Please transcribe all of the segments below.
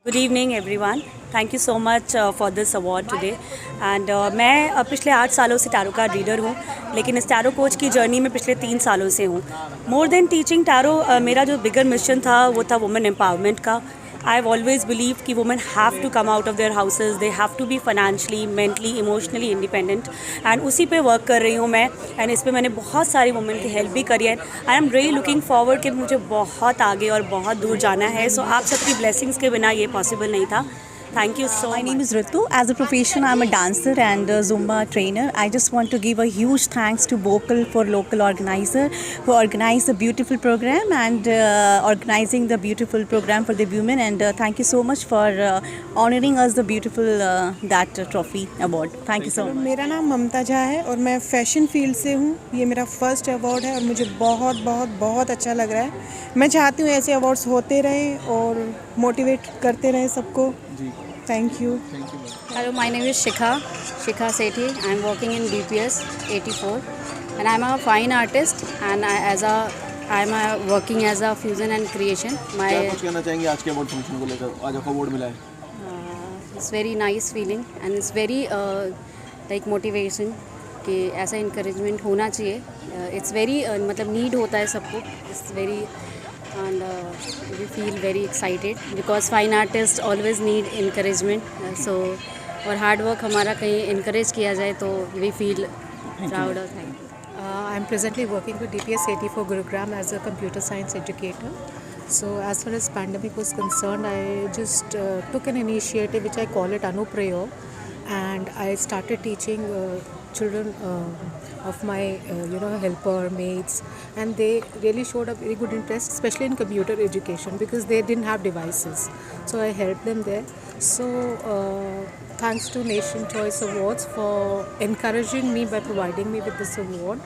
Good evening everyone. Thank you so much for this award today. And मैं पिछले 8 सालों से टैरो कार्ड रीडर हूँ, लेकिन इस टैरो कोच की जर्नी में पिछले 3 सालों से हूँ। मोर देन टीचिंग टैरो, मेरा जो बिगर मिशन था वो था वुमेन एम्पावरमेंट का। आई हैव ऑलवेज बिलीव कि women have to come out of their houses, they have to be financially, mentally, emotionally independent. And उसी पे वर्क कर रही हूँ मैं। एंड इस पे मैंने बहुत सारी वुमेन की हेल्प भी करी है। I am really looking forward कि मुझे बहुत आगे और बहुत दूर जाना है। सो आप सबकी ब्लेसिंग्स के बिना ये पॉसिबल नहीं था। Thank you so My much. name is Ritu. As a profession, I'm a dancer and a Zumba trainer. I just want to give a huge thanks to Vocal for Local organizer who organized the beautiful program and organizing the beautiful program for the women. And thank you so much for honoring us the beautiful that trophy award. Thank you so much. मेरा नाम ममता झा है और मैं fashion field से हूँ। ये मेरा first award है और मुझे बहुत बहुत बहुत अच्छा लग रहा है। मैं चाहती हूँ ऐसे अवार्ड्स होते रहें और मोटिवेट करते रहें सबको। Thank you. Hello, my name is Shikha Sethi. I'm working in BPS 84 and I'm a fine artist and I'm working as a fusion and creation. क्या कुछ कहना चाहेंगे आज के अवार्ड फंक्शन को लेकर? आज आपको अवार्ड मिला है। It's very nice feeling and it's very like motivation कि ऐसा encouragement होना चाहिए। It's very मतलब need होता है सबको। It's very and we feel very excited because fine artists always need encouragement. So और hard work हमारा कहीं encourage किया जाए तो we feel proud of that. I'm presently working with DPS 84 Gurugram as a computer science educator. So as far as pandemic was concerned, I just took an initiative which I call it Anuprayog, and I started teaching children of my helper maids, and they really showed a very good interest, especially in computer education because they didn't have devices. So I helped them there. So thanks to Nation Choice Awards for encouraging me by providing me with this award,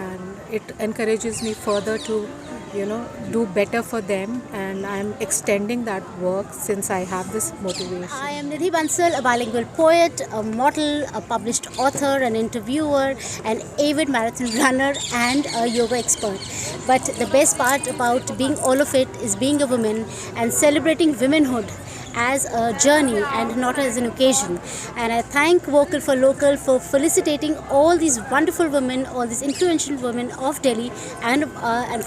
and it encourages me further to do better for them, and I'm extending that work since I have this motivation. I am Nidhi Bansal, a bilingual poet, a model, a published author, an interviewer, an avid marathon runner, and a yoga expert. But the best part about being all of it is being a woman and celebrating womanhood as a journey and not as an occasion. And I thank Vocal for Local for felicitating all these wonderful women, all these influential women of Delhi and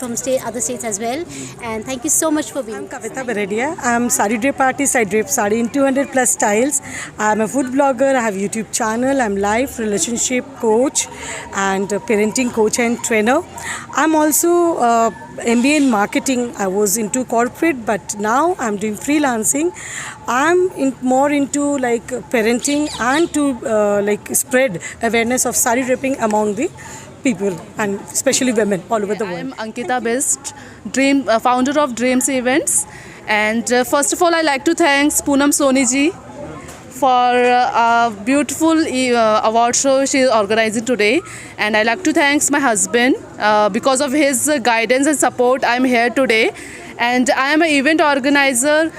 from other states as well. And thank you so much for being. I'm Kavita Beredia. I'm sari drape artist. I drape sari in 200 plus styles. I'm a food blogger. I have a YouTube channel. I'm life relationship coach and parenting coach and trainer. I'm also MBA in marketing. I was into corporate, but now I'm doing freelancing. I'm more into like parenting and to like spread awareness of sari draping among the people and especially women all over the world. I'm Ankita Best, founder of Dreams Events, and first of all I like to thank Poonam Soni ji for a beautiful award show she is organizing today, and I like to thank my husband because of his guidance and support I'm here today. And I am an event organizer.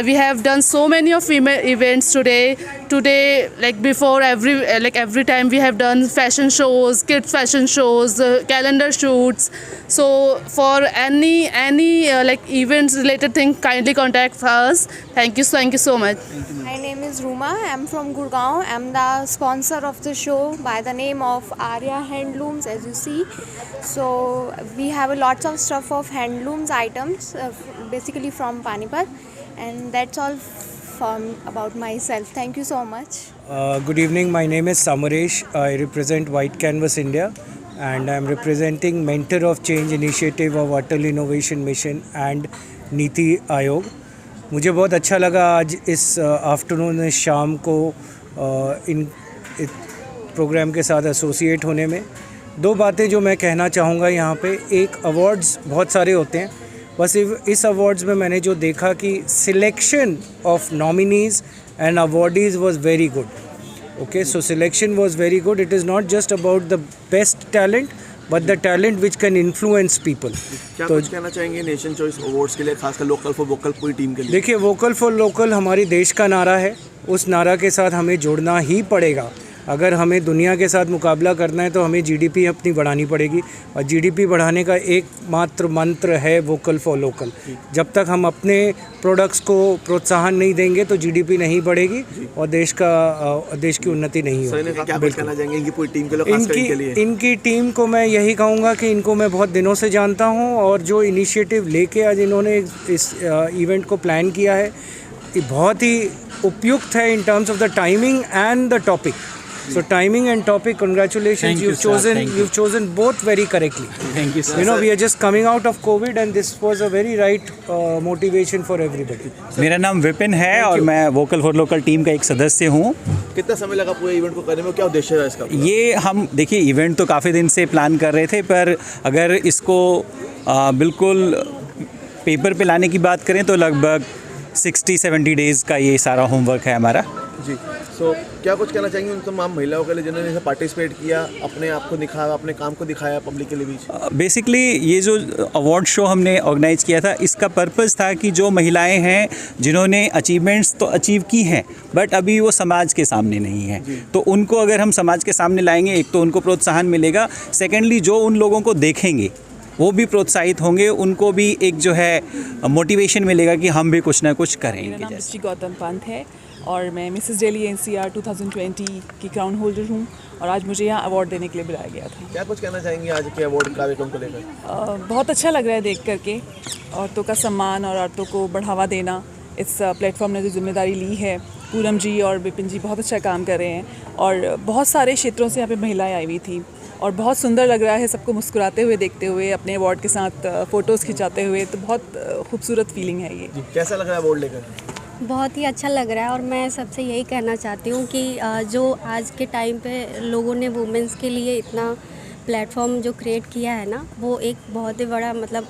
We have done so many of events today like before every time we have done fashion shows, kids fashion shows, calendar shoots. So for any like events related thing, kindly contact us. Thank you so much. My name is Ruma. I'm from Gurgaon. I'm the sponsor of the show by the name of Arya Handlooms, as you see. So we have lots of stuff of handlooms items, basically from Panipat, and that's all about myself. Thank you so much. Good evening. My name is Samaresh. I represent White Canvas India, and I'm representing Mentor of Change Initiative of Atal Innovation Mission and NITI Aayog. मुझे बहुत अच्छा लगा आज इस afternoon में शाम को इन programme के साथ एसोसिएट होने में. दो बातें जो मैं कहना चाहूँगा यहाँ पे. एक, अवार्ड्स बहुत सारे होते हैं, बस इस अवार्ड्स में मैंने जो देखा कि selection of nominees and awardees was very good. Okay, so selection was very good. It is not just about the best talent but the talent which can influence people. क्या कुछ कहना चाहेंगे नेशन चॉइस अवार्ड्स के लिए, खासकर local for vocal पूरी team के लिए? देखिए, वोकल फॉर लोकल हमारी देश का नारा है. उस नारा के साथ हमें जुड़ना ही पड़ेगा. अगर हमें दुनिया के साथ मुकाबला करना है तो हमें जीडीपी अपनी बढ़ानी पड़ेगी, और जीडीपी बढ़ाने का एकमात्र मंत्र है वोकल फॉर लोकल। जब तक हम अपने प्रोडक्ट्स को प्रोत्साहन नहीं देंगे तो जीडीपी नहीं बढ़ेगी और देश की उन्नति नहीं होगी। क्या कुछ कहना चाहेंगे इनकी पूरी टीम के लिए, खासकर इनके लिए? इनकी टीम को मैं यही कहूँगा कि इनको मैं बहुत दिनों से जानता हूँ, और जो इनिशिएटिव लेके आज इन्होंने इस इवेंट को प्लान किया है, ये बहुत ही उपयुक्त है in terms of the timing and the topic. So timing and topic, congratulations, you've chosen both very correctly. Thank you, sir. You know, we are just coming out of COVID and this was a very right motivation for everybody. मेरा नाम विपिन है और मैं vocal for local team का एक सदस्य हूँ। कितना समय लगा पूरे इवेंट को करने में, क्या उद्देश्य है इसका? ये हम देखिए इवेंट तो काफ़ी दिन से प्लान कर रहे थे, पर अगर इसको बिल्कुल पेपर पे लाने की बात करें तो लगभग 60-70 डेज़ का ये सारा होमवर्क है हमारा जी। सो क्या कुछ कहना चाहेंगे उन तमाम महिलाओं के लिए जिन्होंने इसे पार्टिसिपेट किया, अपने आप को दिखाया, अपने काम को दिखाया पब्लिक के लिए बीच? बेसिकली ये जो अवार्ड शो हमने ऑर्गेनाइज़ किया था, इसका पर्पस था कि जो महिलाएं हैं जिन्होंने अचीवमेंट्स तो अचीव की हैं बट अभी वो समाज के सामने नहीं है, तो उनको अगर हम समाज के सामने लाएंगे, एक तो उनको प्रोत्साहन मिलेगा, सेकेंडली जो उन लोगों को देखेंगे वो भी प्रोत्साहित होंगे, उनको भी एक जो है मोटिवेशन मिलेगा कि हम भी कुछ ना कुछ करेंगे। मेरा नाम श्री गौतम पंत है और मैं मिसेस दिल्ली एनसीआर 2020 की क्राउन होल्डर हूँ और आज मुझे यहाँ अवार्ड देने के लिए बुलाया गया था। क्या कुछ कहना चाहेंगे आज के अवार्ड कार्यक्रम को लेकर? बहुत अच्छा लग रहा है देख करके, औरतों का सम्मान और औरतों को बढ़ावा देना, इस प्लेटफॉर्म ने जो जिम्मेदारी ली है, पूनम जी और विपिन जी बहुत अच्छा काम कर रहे हैं और बहुत सारे क्षेत्रों से यहाँ पे महिलाएं आई हुई थी और बहुत सुंदर लग रहा है सबको मुस्कुराते हुए देखते हुए, अपने अवार्ड के साथ फ़ोटोज़ खिंचाते हुए, तो बहुत खूबसूरत फीलिंग है ये। कैसा लग रहा है अवार्ड लेकर? बहुत ही अच्छा लग रहा है और मैं सबसे यही कहना चाहती हूँ कि जो आज के टाइम पे लोगों ने वुमेंस के लिए इतना प्लेटफॉर्म जो क्रिएट किया है ना, वो एक बहुत ही बड़ा मतलब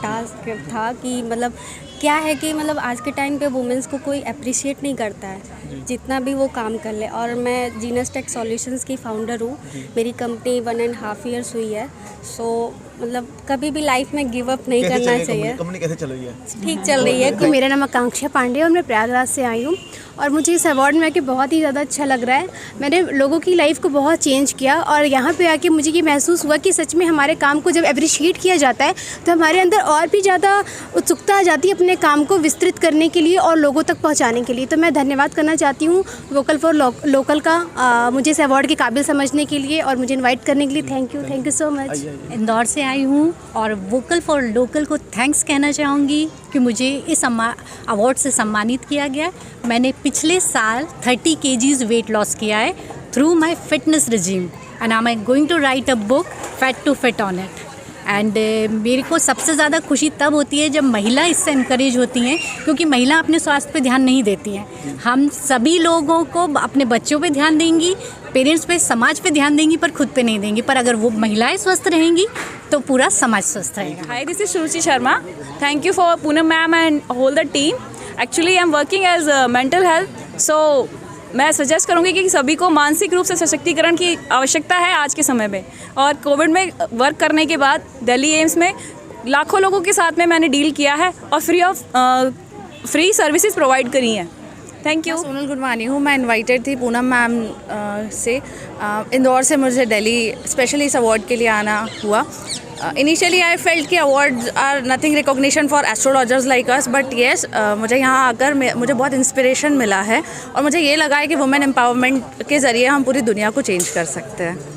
टास्क था कि मतलब क्या है कि मतलब आज के टाइम पे वुमेंस को कोई अप्रिशिएट नहीं करता है जितना भी वो काम कर ले। और मैं जीनस टेक सॉल्यूशंस की फाउंडर हूँ, मेरी कंपनी 1.5 ईयर्स हुई है। सो मतलब कभी भी लाइफ में गिव अप नहीं करना चाहिए। कंपनी कैसे चल रही है? ठीक चल रही है। मेरा नाम आकांक्षा पांडे और मैं प्रयागराज से आई हूँ और मुझे इस अवार्ड में आके बहुत ही ज़्यादा अच्छा लग रहा है। मैंने लोगों की लाइफ को बहुत चेंज किया और यहाँ पे आके मुझे ये महसूस हुआ कि सच में हमारे काम को जब अप्रिशिएट किया जाता है तो हमारे अंदर और भी ज़्यादा उत्सुकता आ जाती है अपने काम को विस्तृत करने के लिए और लोगों तक पहुँचाने के लिए। तो मैं धन्यवाद करना चाहती हूँ वोकल फॉर लोकल का मुझे इस अवार्ड के काबिल समझने के लिए और मुझे इन्वाइट करने के लिए thank you so much. Indore से आई हूँ और वोकल फॉर लोकल को थैंक्स कहना चाहूँगी कि मुझे इस अवार्ड से सम्मानित किया गया। मैंने पिछले साल 30 kgs वेट लॉस किया है through my fitness regime and I am going to write a book fat to fit on it. And मेरे को सबसे ज़्यादा खुशी तब होती है जब महिला इससे इनकरेज होती हैं, क्योंकि महिला अपने स्वास्थ्य पे ध्यान नहीं देती हैं। हम सभी लोगों को अपने बच्चों पे ध्यान देंगी, पेरेंट्स पे, समाज पे ध्यान देंगी, पर खुद पे नहीं देंगी। पर अगर वो महिलाएं स्वस्थ रहेंगी तो पूरा समाज स्वस्थ रहेगा। Hi, this is Shruchi Sharma. Thank you for Poonam ma'am and whole the team. Actually I am working as mental health, so मैं सजेस्ट करूँगी कि सभी को मानसिक रूप से सशक्तिकरण की आवश्यकता है आज के समय में। और कोविड में वर्क करने के बाद दिल्ली एम्स में लाखों लोगों के साथ में मैंने डील किया है और फ्री सर्विसेज प्रोवाइड करी हैं। Thank you. सोनल गुरवानी हूँ। मैं इनवाइटेड थी पूनम मैम से इंदौर से मुझे दिल्ली स्पेशली इस अवार्ड के लिए आना हुआ। इनिशियली आई फेल्ट कि awards are nothing recognition for astrologers like us, but yes मुझे यहाँ आकर मुझे बहुत इंस्पिरेशन मिला है और मुझे ये लगा है कि वुमेन एम्पावरमेंट के ज़रिए हम पूरी दुनिया को चेंज कर सकते हैं।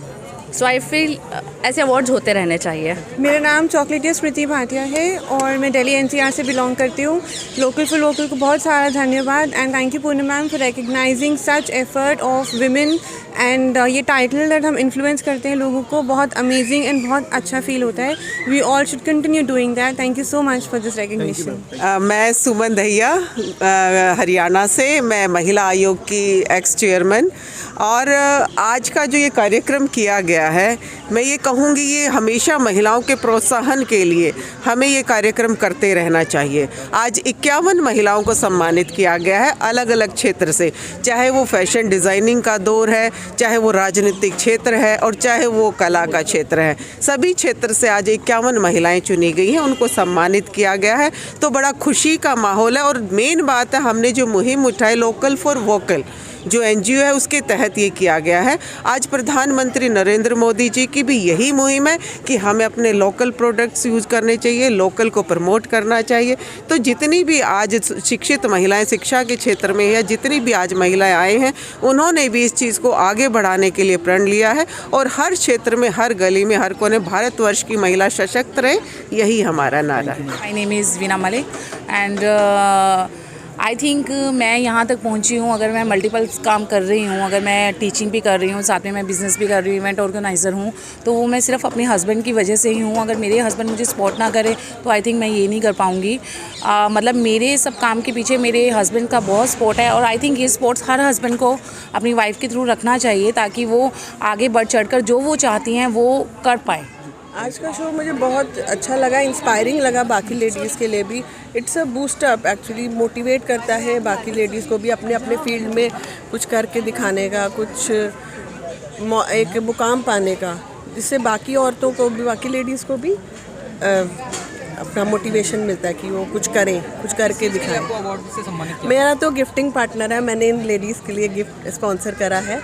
सो आई फील ऐसे अवार्ड्स होते रहने चाहिए। मेरा नाम चॉकलेटिया स्मृति भाटिया है और मैं दिल्ली एनसीआर से बिलोंग करती हूँ। लोकल फॉर लोकल को बहुत सारा धन्यवाद and thank you Poonam ma'am for recognising such effort of women and ये टाइटल दैट हम इन्फ्लुएंस करते हैं लोगों को, बहुत अमेजिंग एंड बहुत अच्छा फील होता है। We all should continue doing that. Thank you so much for this recognition. मैं सुमन दहिया हरियाणा से, मैं महिला आयोग की एक्स चेयरमैन। और आज का जो ये कार्यक्रम किया गया है, मैं ये कहूँगी ये हमेशा महिलाओं के प्रोत्साहन के लिए हमें ये कार्यक्रम करते रहना चाहिए। आज 51 महिलाओं को सम्मानित किया गया है अलग अलग क्षेत्र से, चाहे वो फैशन डिज़ाइनिंग का दौर है, चाहे वो राजनीतिक क्षेत्र है और चाहे वो कला का क्षेत्र है। सभी क्षेत्र से आज 51 महिलाएं चुनी गई हैं, उनको सम्मानित किया गया है। तो बड़ा खुशी का माहौल है। और मेन बात है, हमने जो मुहिम उठाई लोकल फॉर वोकल, जो NGO है उसके तहत ये किया गया है। आज प्रधानमंत्री नरेंद्र मोदी जी की भी यही मुहिम है कि हमें अपने लोकल प्रोडक्ट्स यूज़ करने चाहिए, लोकल को प्रमोट करना चाहिए। तो जितनी भी आज शिक्षित महिलाएं शिक्षा के क्षेत्र में या जितनी भी आज महिलाएं आए हैं, उन्होंने भी इस चीज़ को आगे बढ़ाने के लिए प्रण लिया है और हर क्षेत्र में, हर गली में, हर कोने भारतवर्ष की महिला सशक्त रहे, यही हमारा नारा है। My name is Veena Malik and I think मैं यहाँ तक पहुँची हूँ। अगर मैं मल्टीपल काम कर रही हूँ, अगर मैं टीचिंग भी कर रही हूँ, साथ में मैं बिज़नेस भी कर रही हूँ, इवेंट ऑर्गेनाइज़र हूँ, तो वो मैं सिर्फ अपने हस्बैंड की वजह से ही हूँ। अगर मेरे हस्बैंड मुझे सपोर्ट ना करे तो आई थिंक मैं ये नहीं कर पाऊँगी। मतलब मेरे सब काम के पीछे मेरे हस्बैंड का बहुत सपोर्ट है और आई थिंक ये सपोर्ट हर हस्बैंड को अपनी वाइफ के थ्रू रखना चाहिए ताकि वो आगे बढ़ चढ़ कर जो वो चाहती हैं वो कर पाए। आज का शो मुझे बहुत अच्छा लगा, इंस्पायरिंग लगा बाकी लेडीज़ के लिए भी। It's a boost up, actually motivate करता है बाकी लेडीज़ को भी अपने अपने फील्ड में कुछ करके दिखाने का, कुछ एक मुकाम पाने का, जिससे बाकी औरतों को भी, बाकी लेडीज़ को भी अपना मोटिवेशन मिलता है कि वो कुछ करें, कुछ करके दिखाएं। मेरा तो गिफ्टिंग पार्टनर है, मैंने इन लेडीज़ के लिए गिफ्ट स्पॉन्सर करा है।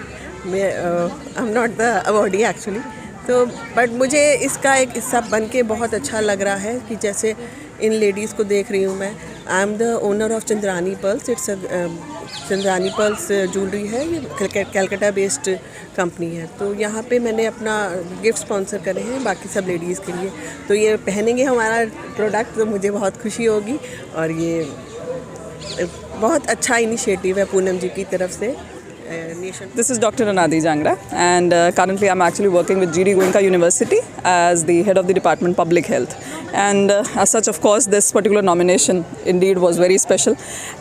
मैं I am not the awardee actually, तो बट मुझे इसका एक हिस्सा बन के बहुत अच्छा लग रहा है कि जैसे इन लेडीज़ को देख रही हूँ मैं। I am the owner of Chandrani pearls. It's Chandrani pearls jewellery है, ये कैलकाटा बेस्ड कंपनी है। तो यहाँ पे मैंने अपना गिफ्ट स्पॉन्सर करे हैं बाकी सब लेडीज़ के लिए, तो ये पहनेंगे हमारा प्रोडक्ट तो मुझे बहुत खुशी होगी। और ये बहुत अच्छा इनिशिएटिव है पूनम जी की तरफ से। This is Dr. Anadi Jangra and currently I'm actually working with GD Goenka University as the head of the Department Public Health. And as such, of course, this particular nomination indeed was very special.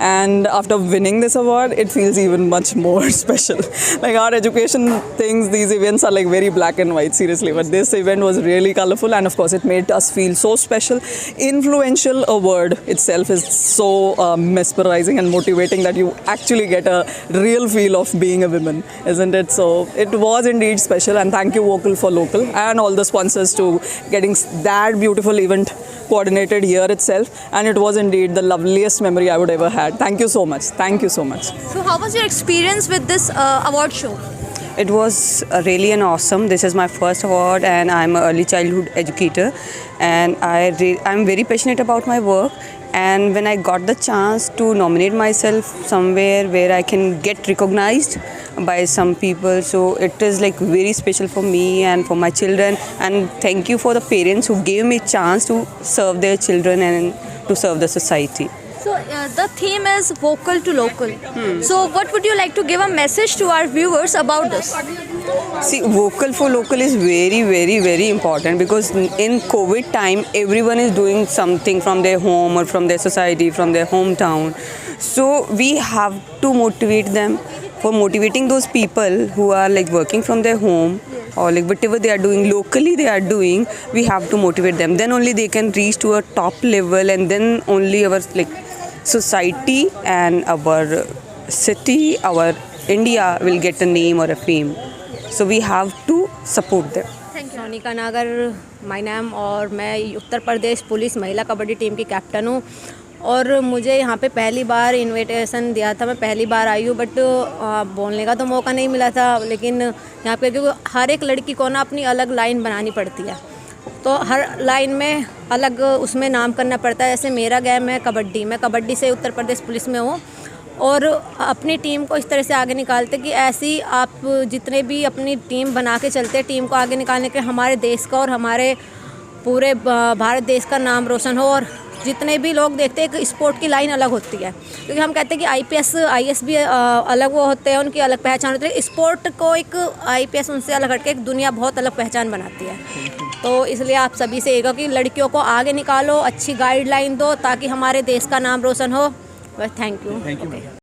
And after winning this award, it feels even much more special. Like our education things, these events are like very black and white, seriously. But this event was really colorful and of course it made us feel so special. Influential, a word itself is so mesmerizing and motivating that you actually get a real feel of being a woman, isn't it? So it was indeed special, and thank you Vocal for Local and all the sponsors to getting that beautiful event coordinated here itself, and it was indeed the loveliest memory I would ever had. Thank you so much. Thank you so much. So how was your experience with this award show? It was really an awesome. This is my first award and I'm an early childhood educator, and I'm very passionate about my work. And when I got the chance to nominate myself somewhere where I can get recognized by some people, so it is like very special for me and for my children. And thank you for the parents who gave me chance to serve their children and to serve the society. So the theme is vocal to local. So what would you like to give a message to our viewers about this? See, vocal for local is very, very, very important because in COVID time, everyone is doing something from their home or from their society, from their hometown. So we have to motivate them. For motivating those people who are like working from their home or like whatever they are doing locally, they are doing, we have to motivate them. Then only they can reach to a top level, and then only our like society and our city, our India will get a name or a fame. So we have to support them. Sonika नागर my name, और मैं Uttar Pradesh police महिला kabaddi team की captain हूँ। और मुझे यहाँ पे पहली बार इनविटेशन दिया था, मैं पहली बार आई हूँ, बट बोलने का तो मौका नहीं मिला था। लेकिन यहाँ पे क्योंकि हर एक लड़की को ना अपनी अलग लाइन बनानी पड़ती है, तो हर लाइन में अलग उसमें नाम करना पड़ता है। जैसे मेरा गेम है कबड्डी, मैं कबड्डी से उत्तर प्रदेश पुलिस में हूँ और अपनी टीम को इस तरह से आगे निकालते कि ऐसी आप जितने भी अपनी टीम बना के चलते, टीम को आगे निकालने के हमारे देश का और हमारे पूरे भारत देश का नाम रोशन हो। और जितने भी लोग देखते हैं एक स्पोर्ट की लाइन अलग होती है, क्योंकि हम कहते हैं कि आईपीएस आईएएस भी अलग वो होते हैं, उनकी अलग पहचान होती है। स्पोर्ट को एक आईपीएस उनसे अलग हटके एक दुनिया बहुत अलग पहचान बनाती है। तो इसलिए आप सभी से एक कि लड़कियों को आगे निकालो, अच्छी गाइडलाइन दो ताकि हमारे देश का नाम रोशन हो। बस थैंक यू।